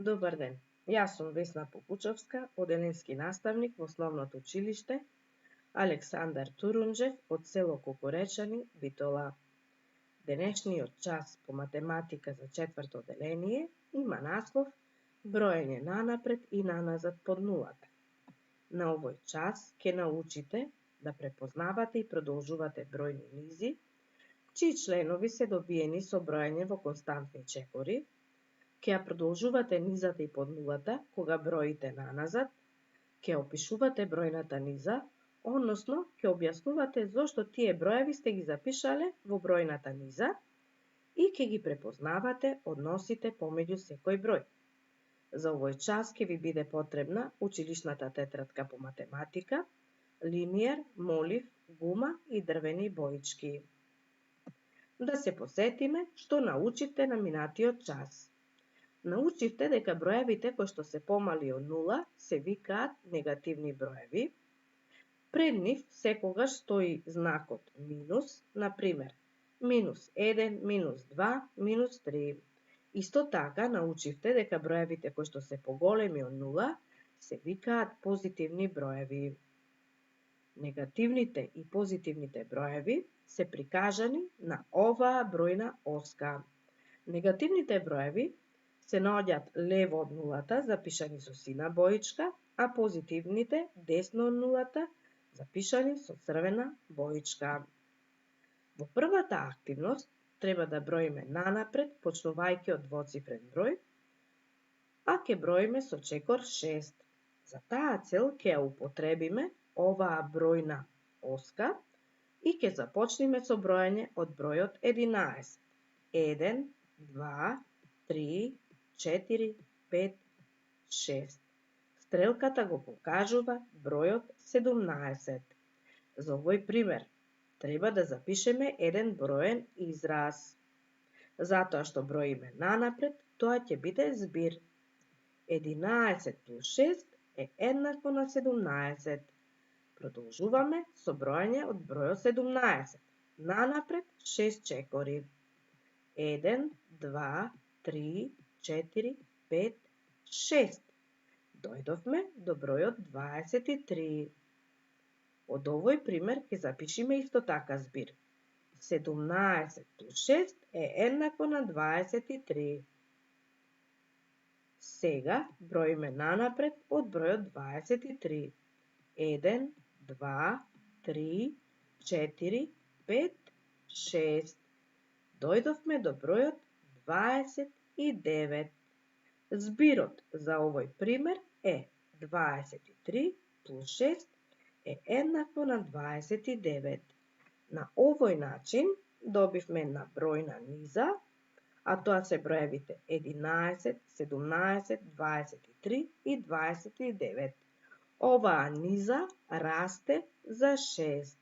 Добар ден. Јас сум Весна Попучовска, оделенски наставник во Основното училиште Александар Турунџев од село Кокоречани, Битола. Денешниот час по математика за четврто оделение има наслов Броење нанапред и наназад под нулата. На овој час ќе научите да препознавате и продолжувате бројни низи, чии членови се добиени со броење во константни чекори, ќе ја продолжувате низата и под нулата кога броите наназад, ќе опишувате бројната низа, односно ќе објаснувате зошто тие броеви сте ги запишале во бројната низа и ќе ги препознавате односите помеѓу секој број. За овој час ќе ви биде потребна училишната тетрадка по математика, линиер, молив, гума и дрвени боички. Да се посетиме што научивте на минатиот час. Научивте дека броевите кои што се помали од нула се викаат негативни броеви. Пред нив секогаш стои знакот минус, например, минус 1, минус 2, минус 3. Исто така научивте дека броевите кои што се поголеми од нула се викаат позитивни броеви. Негативните и позитивните броеви се прикажани на оваа бројна оска. Негативните броеви се наоѓаат лево од нулата, запишани со сина боичка, а позитивните десно од нулата, запишани со црвена боичка. Во првата активност треба да броиме нанапред, почнувајќи од двоцифрен број, а ќе броиме со чекор 6. За таа цел ќе ја употребиме оваа бројна оска и ќе започнеме со броење од бројот 11. 1, 2, 3, 4, 5, 6. Стрелката го покажува бројот 17. За овој пример треба да запишеме еден броен израз. Затоа што броиме нанапред, тоа ќе биде збир. 11 плюс 6 е еднакво на 17. Продолжуваме со броење од бројот 17. Нанапред 6 чекори. 1, 2, 3, 4, 5, 6. Дојдовме до бројот 23. Од овој пример ќе запишеме исто така збир. 17 плюс 6 е еднакво на 23. Сега броиме нанапред од бројот 23. 1, 2, 3, 4, 5, 6. Дојдовме до бројот 29. Збирот за овој пример е 23 плюс 6 е еднакво на 29. На овој начин добивме една бројна низа, а тоа се броевите 11, 17, 23 и 29. Оваа низа расте за 6.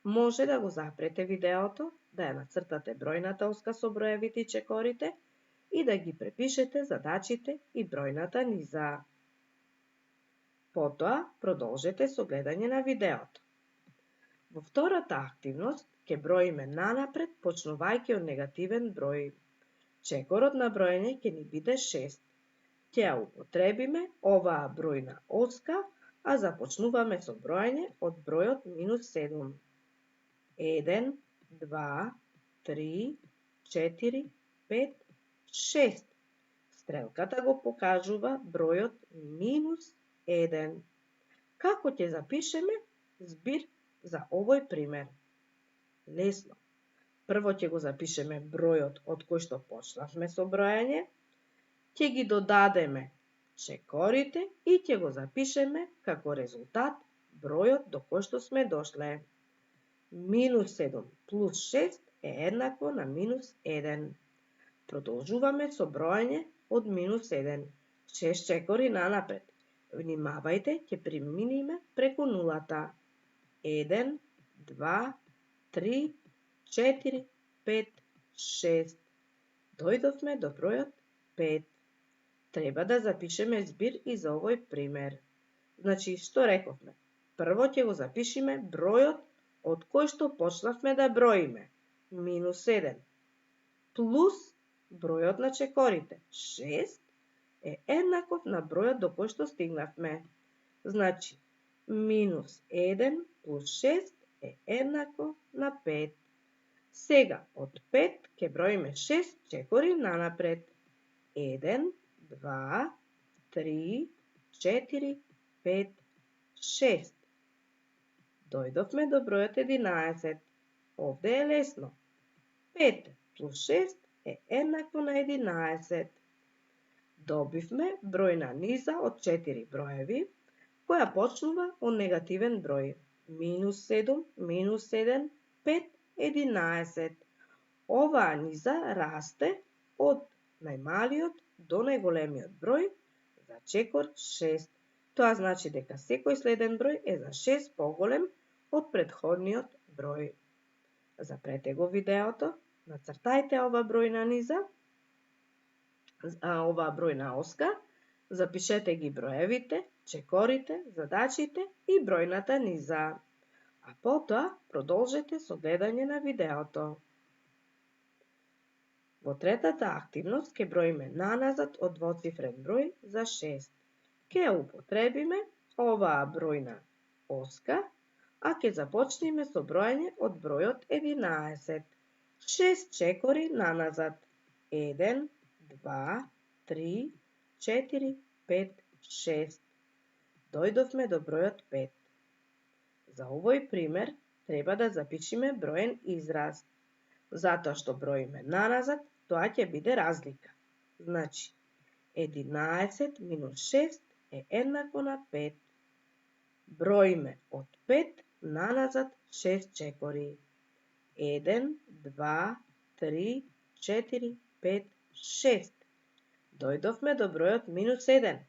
Може да го запрете видеото, да ја нацртате бројната оска со броевите и чекорите и да ги препишете задачите и бројната низа. Потоа продолжете со гледање на видеото. Во втората активност ќе броиме нанапред, почнувајќи од негативен број. Чекорот на броење ќе ни биде 6. Ќе ја употребиме оваа бројна оска, а започнуваме со броење од бројот минус 7. 1, 2, 3, 4, 5, 6. Стрелката го покажува бројот минус 1. Како ќе запишеме збир за овој пример? Лесно. Прво ќе го запишеме бројот од кој што почнавме со броење, ќе ги додадеме чекорите и ќе го запишеме како резултат бројот до кој што сме дошле. Минус 7 плюс 6 е еднакво на минус 1. Продолжуваме со броење од минус 1. 6 чекори нанапред. Внимавајте, ќе преминиме преку нулата. 1, 2, 3, 4, 5, 6. Дојдовме до бројот 5. Треба да запишеме збир и за овој пример. Значи, што рековме? Прво ќе го запишеме бројот од кој што почнавме да броиме. Минус 7. Плюс бројот на чекорите. 6. е еднаков на бројот до кој што стигнавме. Значи, минус 1 плюс 6 е еднакво на 5. Сега, од 5 ќе броиме 6 чекори нанапред. 1, 2, 3, 4, 5, 6. Дојдовме до бројот 11. Овде е лесно. 5 плюс 6 е еднакво на 11. Добивме бројна низа од 4 броеви, која почнува од негативен број. Минус 7, минус 7, 5, 11. Оваа низа расте од најмалиот до најголемиот број за чекор 6. Тоа значи дека секој следен број е за 6 поголем од претходниот број. Запрете го видеото, нацртајте ова бројна низа, оваа бројна оска, запишете ги броевите, чекорите, задачите и бројната низа. А потоа продолжете со гледање на видеото. Во третата активност ќе броиме наназад од двоцифрен број за 6. Ќе употребиме оваа бројна оска, а ќе започнеме со броење од бројот 11. 6 чекори наназад. 1, 2, 3, 4, 5, 6. Дојдовме до бројот 5. За овој пример треба да запишеме броен израз. Затоа што броиме наназад, тоа ќе биде разлика. Значи, 11 минус 6 е еднакво на 5. Броиме од 5 наназад 6 чекори. 1, 2, 3, 4, 5, 6. Дојдовме до бројот минус 1.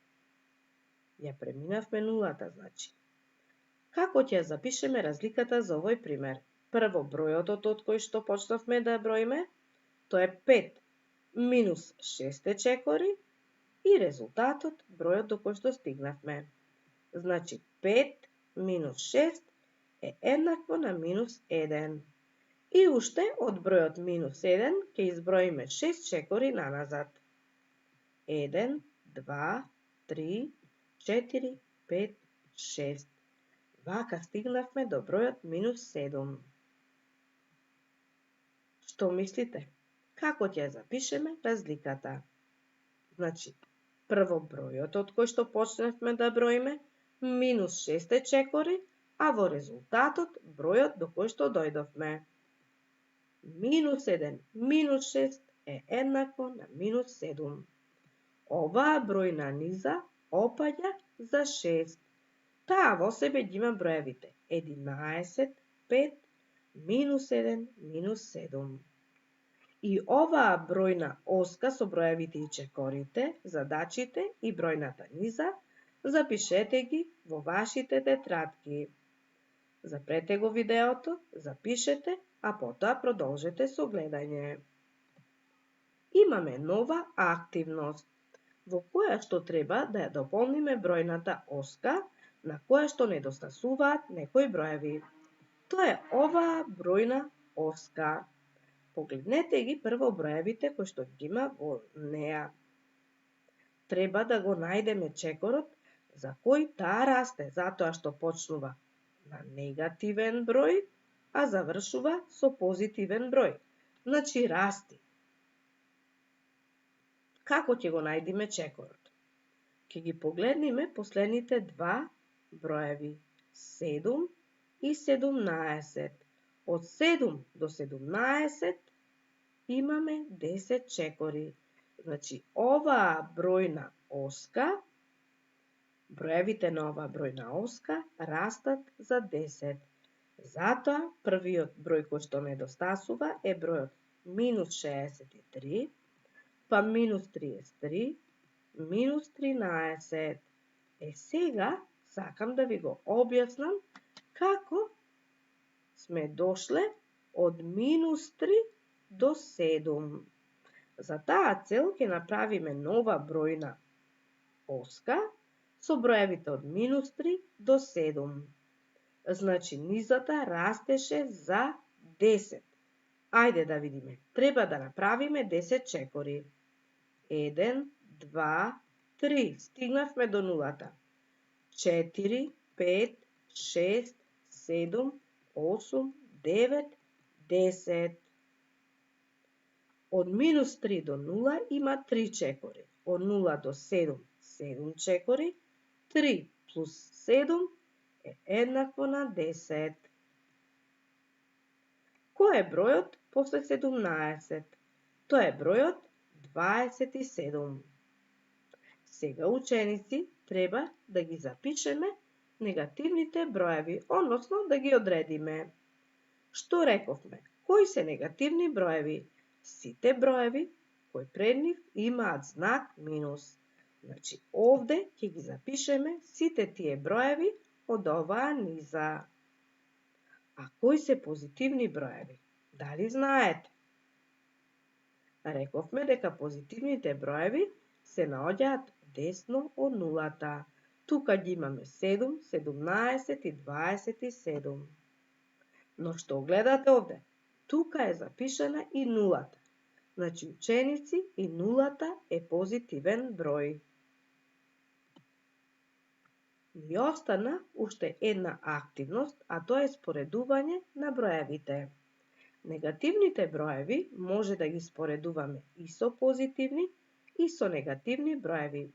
Ја преминавме нулата, значи. Како ќе запишеме разликата за овој пример? Прво бројот од кој што почнавме да броиме, тоа е 5 минус 6 чекори и резултатот, бројот до кој што стигнавме. Значи 5 минус 6 е еднакво на минус 1. И уште од бројот минус 1 ќе изброиме 6 чекори наназад. 1, 2, 3, 4, 5, 6. Вака стигнавме до бројот минус 7. Што мислите? Како ќе запишеме разликата? Значи, прво бројот од кој што почнавме да броиме, минус 6 чекори, а во резултатот бројот до кој што дојдовме. Минус 1 минус 6 е еднакво на минус 7. Оваа бројна низа опаѓа за 6. Таа во себе ги има броевите 11, 5, минус 1, минус 7. И оваа бројна оска со броевите и чекорите, задачите и бројната низа, запишете ги во вашите тетрадки. Запрете го видеото, запишете, а потоа продолжете со гледање. Имаме нова активност, во која што треба да ја дополниме бројната оска, на која што недостасуваат некои броеви. Тоа е оваа бројна оска. Погледнете ги прво броевите кои што ги има во неа. Треба да го најдеме чекорот за кој таа расте, затоа што почнува на негативен број, а завршува со позитивен број. Значи расти. Како ќе го најдеме чекорот? Ќе ги погледнеме последните два броеви, 7 и 17. Од 7 до 17 имаме 10 чекори. Значи, оваа бројна оска, броевите на оваа бројна оска растат за 10. Затоа, првиот број кој што недостасува е бројот минус 63, па минус 33, минус 13. Сега сакам да ви го објаснам како сме дошле од минус 3 до 7. За таа цел ќе направиме нова бројна оска со броевите од минус 3 до 7. Значи, низата растеше за 10. Ајде да видиме. Треба да направиме 10 чекори. 1, 2, 3, стигнавме до нулата. 4, 5, 6, 7, 8, 9, 10. Од минус 3 до 0 има 3 чекори. Од 0 до 7, 7 чекори. 3 плюс 7 е еднакво на 10. Кој е бројот после 17? Тоа е бројот 27. Сега, ученици, треба да ги запишеме негативните броеви, односно да ги одредиме. Што рековме? Кои се негативни броеви? Сите броеви кои пред нив имаат знак минус. Значи, овде ќе ги запишеме сите тие броеви од оваа низа. А кои се позитивни броеви? Дали знаете? Рековме дека позитивните броеви се наоѓаат десно од нулата. Тука ги имаме 7, 17 и 27. Но што гледате овде? Тука е запишана и нулата. Значи, ученици, и нулата е позитивен број. Ни остана уште една активност, а тоа е споредување на броевите. Негативните броеви може да ги споредуваме и со позитивни, и со негативни броеви.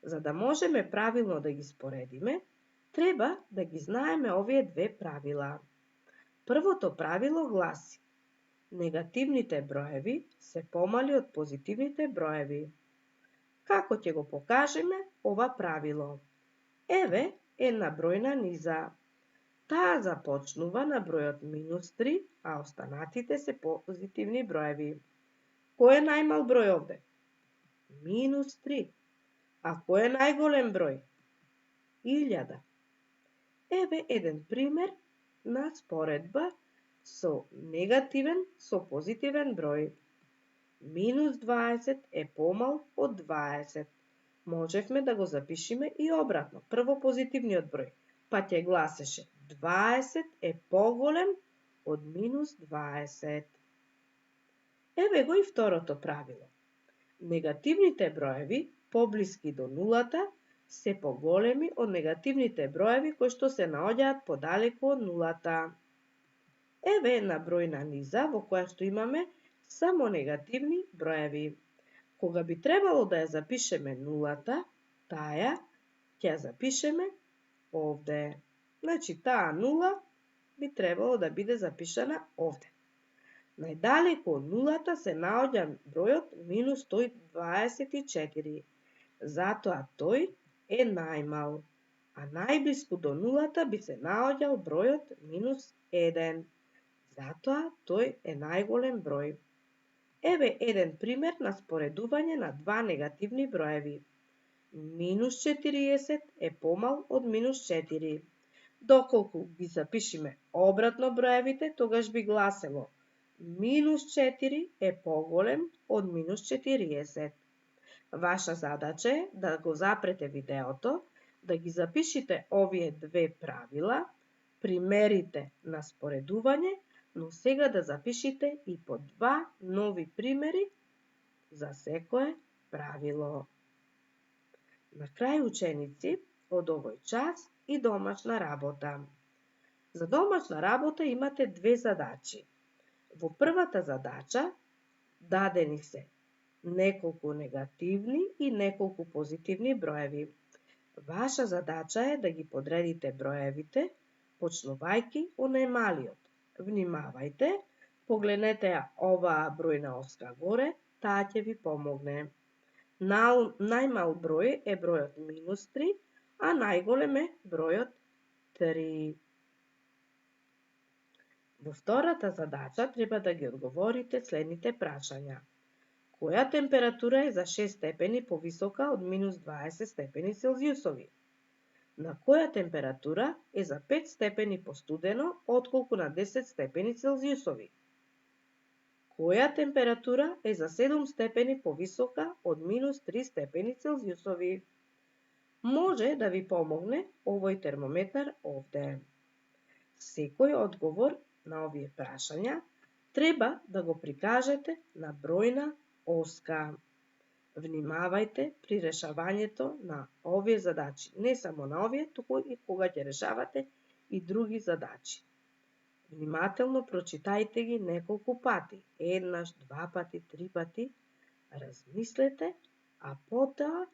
За да можеме правилно да ги споредиме, треба да ги знаеме овие две правила. Првото правило гласи: негативните броеви се помали од позитивните броеви. Како ќе го покажеме ова правило? Еве една бројна низа. Таа започнува на бројот минус 3, а останатите се позитивни броеви. Кој е најмал број овде? Минус 3. А кој е најголем број? 1000. Еве еден пример на споредба со негативен со позитивен број. Минус 20 е помал од 20. Можевме да го запишеме и обратно. Прво позитивниот број, па ќе гласеше 20 е поголем од минус 20. Еве го и второто правило. Негативните броеви поблиски до нулата се поголеми од негативните броеви кои што се наоѓаат подалеку од нулата. Еве една бројна низа во која што имаме само негативни броеви. Кога би требало да ја запишеме нулата, таа ќе ја запишеме овде. Значи, таа нула би требало да биде запишана овде. Најдалеку од нулата се наоѓа бројот минус 124. Затоа тој е најмал. А најблиску до нулата би се наоѓал бројот минус 1. Затоа тој е најголем број. Еве еден пример на споредување на два негативни броеви. Минус 40 е помал од минус 4. Доколку ги запишеме обратно броевите, тогаш би гласело минус 4 е поголем од минус 40. Ваша задача е да го запрете видеото, да ги запишите овие две правила, примерите на споредување, но сега да запишите и по два нови примери за секое правило. На крај, ученици, од овој час и домашна работа. За домашна работа имате две задачи. Во првата задача дадени се неколку негативни и неколку позитивни броеви. Ваша задача е да ги подредите броевите, почнувајќи од најмалиот. Внимавајте, погледнете ја оваа бројна оска горе, таа ќе ви помогне. Најмал број е бројот минус 3, а најголем е бројот 3. Во втората задача треба да ги одговорите следните прашања. Која температура е за 6 степени повисока од минус 20 степени Целзиусови? На која температура е за 5 степени постудено отколку на 10 степени Целзиусови? Која температура е за 7 степени повисока од минус 3 степени Целзиусови? Може да ви помогне овој термометар овде. Секој одговор на овие прашања треба да го прикажете на бројна оска. Внимавајте при решавањето на овие задачи, не само на овие, туку и кога ќе решавате и други задачи. Внимателно прочитајте ги неколку пати, еднаш, два пати, три пати, размислете, а потоа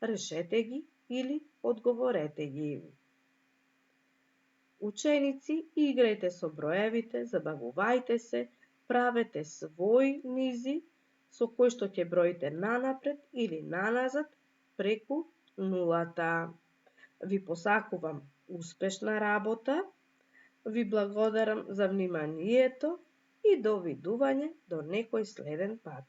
решете ги или одговорете ги. Ученици, играјте со броевите, забавувајте се, правете свој низи со кои што ќе броите нанапред или наназад преку нулата. Ви посакувам успешна работа, ви благодарам за вниманието и довидување до некој следен пат.